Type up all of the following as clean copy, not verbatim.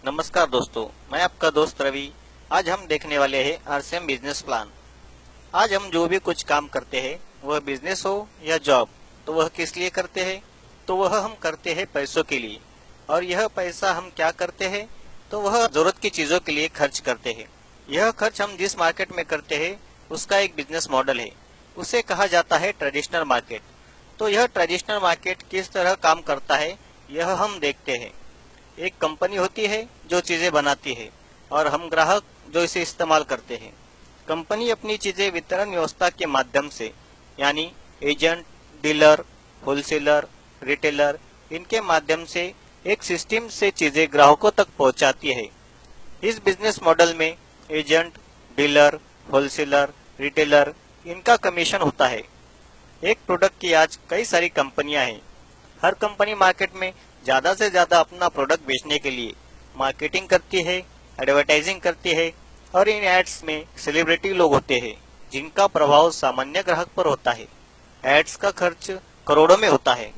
नमस्कार दोस्तों, मैं आपका दोस्त रवि। आज हम देखने वाले हैं आरसीएम बिजनेस प्लान। आज हम जो भी कुछ काम करते हैं, वह बिजनेस हो या जॉब, तो वह किस लिए करते हैं? तो वह हम करते हैं पैसों के लिए। और यह पैसा हम क्या करते हैं? तो वह जरूरत की चीजों के लिए खर्च करते हैं। यह खर्च हम जिस मार्केट में करते हैं, उसका एक बिजनेस मॉडल है। उसे कहा जाता है ट्रेडिशनल मार्केट। तो यह ट्रेडिशनल मार्केट किस तरह काम करता है, यह हम देखते हैं। एक कंपनी होती है जो चीजें बनाती है और हम ग्राहक जो इसे इस्तेमाल करते हैं। कंपनी अपनी चीजें वितरण व्यवस्था के माध्यम से, यानी एजेंट, डीलर, होलसेलर, रिटेलर, इनके माध्यम से एक सिस्टम से चीजें ग्राहकों तक पहुंचाती है। इस बिजनेस मॉडल में एजेंट, डीलर, होलसेलर, रिटेलर, इनका कमीशन होता है। एक प्रोडक्ट की आज कई सारी कंपनियां हैं। हर कंपनी मार्केट में ज्यादा से ज्यादा अपना प्रोडक्ट बेचने के लिए मार्केटिंग करती है, एडवर्टाइजिंग करती है और इन एड्स में सेलिब्रिटी लोग होते हैं जिनका प्रभाव सामान्य ग्राहक पर होता है। एड्स का खर्च करोड़ों में होता है।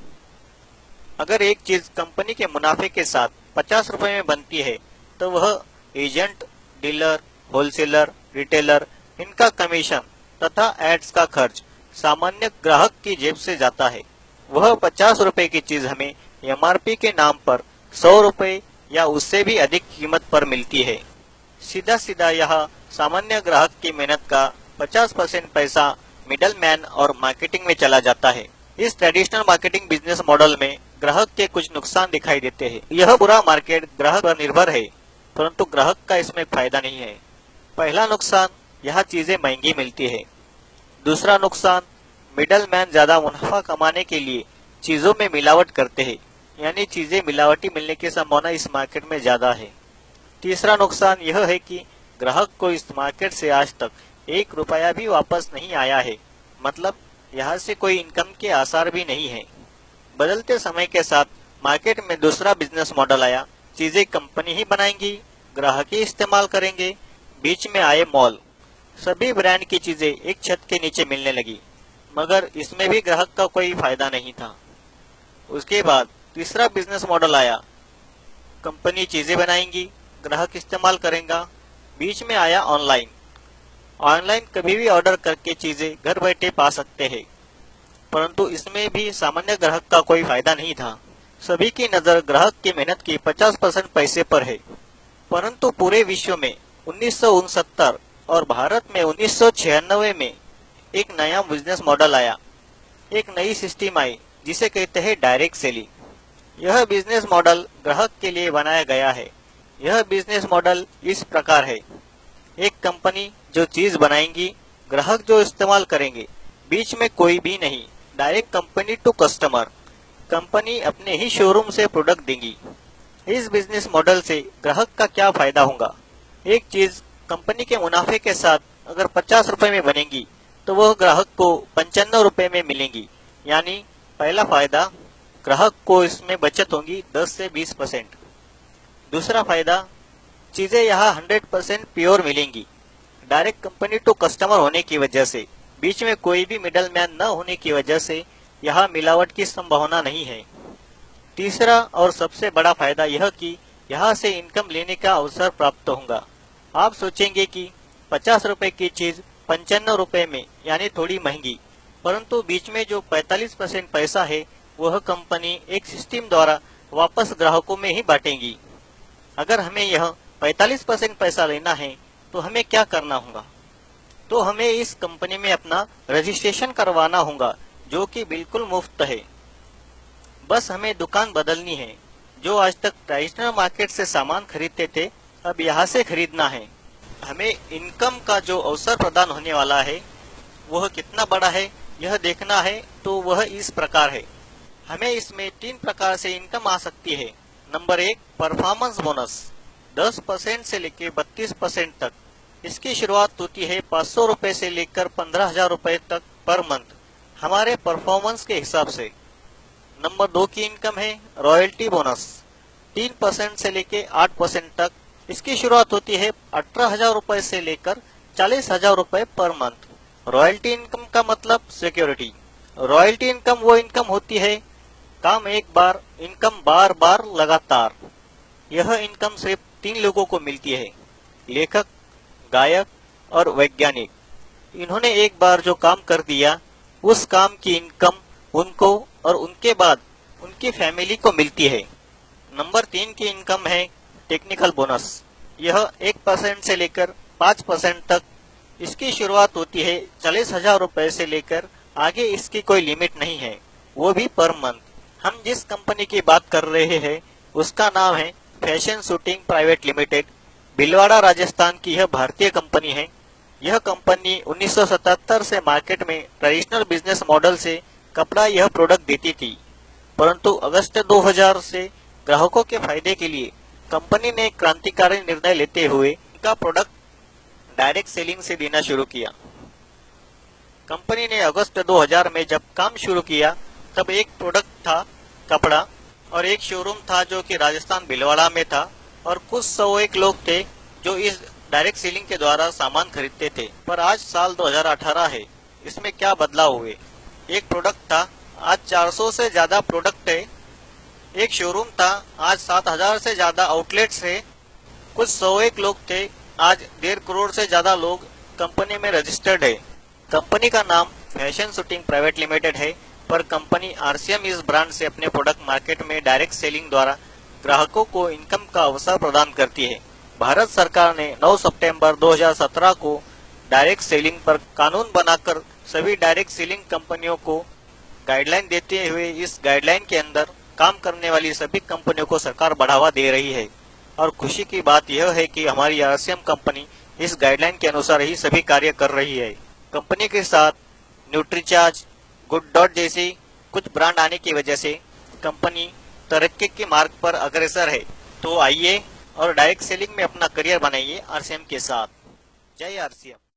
अगर एक चीज कंपनी के मुनाफे के साथ 50 रुपए में बनती है, तो वह एजेंट, डीलर, होलसेलर, रिटेलर, इनका कमीशन तथा एड्स का खर्च सामान्य ग्राहक की जेब से जाता है। वह 50 रुपए की चीज हमें एमआरपी के नाम पर 100 रुपए या उससे भी अधिक कीमत पर मिलती है। सीधा सीधा यह सामान्य ग्राहक की मेहनत का 50% पैसा मिडल मैन और मार्केटिंग में चला जाता है। इस ट्रेडिशनल मार्केटिंग बिजनेस मॉडल में ग्राहक के कुछ नुकसान दिखाई देते हैं। यह पूरा मार्केट ग्राहक पर निर्भर है, परंतु ग्राहक का इसमें फायदा नहीं है। पहला नुकसान, यह चीजें महंगी मिलती है। दूसरा नुकसान, मिडल मैन ज्यादा मुनाफा कमाने के लिए चीजों में मिलावट करते हैं, यानी चीजें मिलावटी मिलने की संभावना इस मार्केट में ज्यादा है। तीसरा नुकसान यह है कि ग्राहक को इस मार्केट से आज तक 1 रुपया भी वापस नहीं आया है, मतलब यहाँ से कोई इनकम के आसार भी नहीं है। बदलते समय के साथ मार्केट में दूसरा बिजनेस मॉडल आया। चीजें कंपनी ही बनाएंगी, ग्राहक ही इस्तेमाल करेंगे। बीच में आए मॉल। सभी ब्रांड की चीजें एक छत के नीचे मिलने लगी, मगर इसमें भी ग्राहक का कोई फायदा नहीं था। उसके बाद तीसरा बिजनेस मॉडल आया। कंपनी चीजें बनाएंगी, ग्राहक इस्तेमाल करेगा। बीच में आया ऑनलाइन। ऑनलाइन कभी भी ऑर्डर करके चीजें घर बैठे पा सकते हैं, परंतु इसमें भी सामान्य ग्राहक का कोई फायदा नहीं था। सभी की नजर ग्राहक की मेहनत की 50% पैसे पर है। परंतु पूरे विश्व में 1969 और भारत में 1996 में एक नया बिजनेस मॉडल आया। एक नई सिस्टम आई जिसे कहते हैं डायरेक्ट सेलिंग। यह बिजनेस मॉडल ग्राहक के लिए बनाया गया है। यह बिजनेस मॉडल इस प्रकार है। एक कंपनी जो चीज बनाएंगी, ग्राहक जो इस्तेमाल करेंगे, बीच में कोई भी नहीं। Direct company to customer. Company अपने ही शोरूम से प्रोडक्ट देंगी। इस बिजनेस मॉडल से ग्राहक का क्या फायदा होगा? एक चीज कंपनी के मुनाफे के साथ अगर 50 रुपए में बनेगी, तो वह ग्राहक को 95 रुपए में मिलेंगी। यानी पहला फायदा, ग्राहक को इसमें बचत होगी 10 से 20%। दूसरा फायदा, चीजें यहाँ 100% प्योर मिलेंगी। डायरेक्ट कंपनी टू कस्टमर होने की वजह से, बीच में कोई भी मिडल मैन न होने की वजह से यहाँ मिलावट की संभावना नहीं है। तीसरा और सबसे बड़ा फायदा यह कि यहाँ से इनकम लेने का अवसर प्राप्त होगा। आप सोचेंगे कि 50 रुपए की चीज 95 रुपए में, यानी थोड़ी महंगी, परंतु बीच में जो 45% पैसा है, वह कंपनी एक सिस्टम द्वारा वापस ग्राहकों में ही बांटेगी। अगर हमें यह 45% पैसा लेना है, तो हमें क्या करना होगा? तो हमें इस कंपनी में अपना रजिस्ट्रेशन करवाना होगा, जो कि बिल्कुल मुफ्त है। बस हमें दुकान बदलनी है। जो आज तक ट्रेडिशनल मार्केट से सामान खरीदते थे, अब यहाँ से खरीदना है। हमें इनकम का जो अवसर प्रदान होने वाला है, वह कितना बड़ा है, यह देखना है। तो वह इस प्रकार है। हमें इसमें 3 प्रकार से इनकम आ सकती है। नंबर 1, परफॉर्मेंस बोनस 10% से लेकर 32% तक। इसकी शुरुआत होती है 500 रुपए से लेकर 15,000 रुपए तक पर मंथ, हमारे परफॉर्मेंस के हिसाब से। नंबर 2 की इनकम है रॉयल्टी बोनस 3% से लेकर 8% तक। इसकी शुरुआत होती है 18,000 रुपए से लेकर 40,000 रुपए पर मंथ। रॉयल्टी इनकम का मतलब सिक्योरिटी। रॉयल्टी इनकम वो इनकम होती है, काम एक बार, इनकम बार बार लगातार। यह इनकम सिर्फ 3 लोगों को मिलती है, लेखक, गायक और वैज्ञानिक। इन्होंने एक बार जो काम कर दिया, उस काम की इनकम उनको और उनके बाद उनकी फैमिली को मिलती है। नंबर 3 की इनकम है टेक्निकल बोनस। यह 1% से लेकर 5% तक इसकी शुरुआत होती है। 40,000 रुपए से लेकर आगे इसकी कोई लिमिट नहीं है, वो भी पर मंथ। हम जिस कंपनी की बात कर रहे हैं उसका नाम है fashion shooting private limited. Bhilwara Rajasthan की यह भारतीय कंपनी है। यह कंपनी 1977 से मार्केट में ट्रेडिशनल बिजनेस मॉडल से कपड़ा यह प्रोडक्ट देती थी, परंतु अगस्त 2000 से ग्राहकों के फायदे के लिए कंपनी ने क्रांतिकारी निर्णय लेते हुए इनका प्रोडक्ट डायरेक्ट सेलिंग से देना शुरू किया। कंपनी ने अगस्त 2000 में जब काम शुरू किया तब एक प्रोडक्ट था कपड़ा और एक शोरूम था जो कि राजस्थान भीलवाड़ा में था, और कुछ 101 लोग थे जो इस डायरेक्ट सेलिंग के द्वारा सामान खरीदते थे। पर आज साल 2018 है, इसमें क्या बदलाव हुए? एक प्रोडक्ट था, आज 400 से ज्यादा प्रोडक्ट है। एक शोरूम था, आज 7000 से ज्यादा आउटलेट्स है। कुछ 101 लोग थे, आज 1.5 करोड़ से ज्यादा लोग कंपनी में रजिस्टर्ड है। कंपनी का नाम फैशन शूटिंग प्राइवेट लिमिटेड है, पर कंपनी आरसीएम इस ब्रांड से अपने प्रोडक्ट मार्केट में डायरेक्ट सेलिंग द्वारा ग्राहकों को इनकम का अवसर प्रदान करती है। भारत सरकार ने 9 सितंबर 2017 को डायरेक्ट सेलिंग पर कानून बनाकर सभी डायरेक्ट सेलिंग कंपनियों को गाइडलाइन देते हुए इस गाइडलाइन के अंदर काम करने वाली सभी कंपनियों को सरकार बढ़ावा दे रही है। और खुशी की बात यह है कि हमारी आरसीएम कंपनी इस गाइडलाइन के अनुसार ही सभी कार्य कर रही है। कंपनी के साथ न्यूट्रीचार्ज, गुड डॉट जैसी कुछ ब्रांड आने की वजह से कंपनी तरक्की के मार्ग पर अग्रसर है। तो आइए और डायरेक्ट सेलिंग में अपना करियर बनाइए आरसीएम के साथ। जय आरसीएम।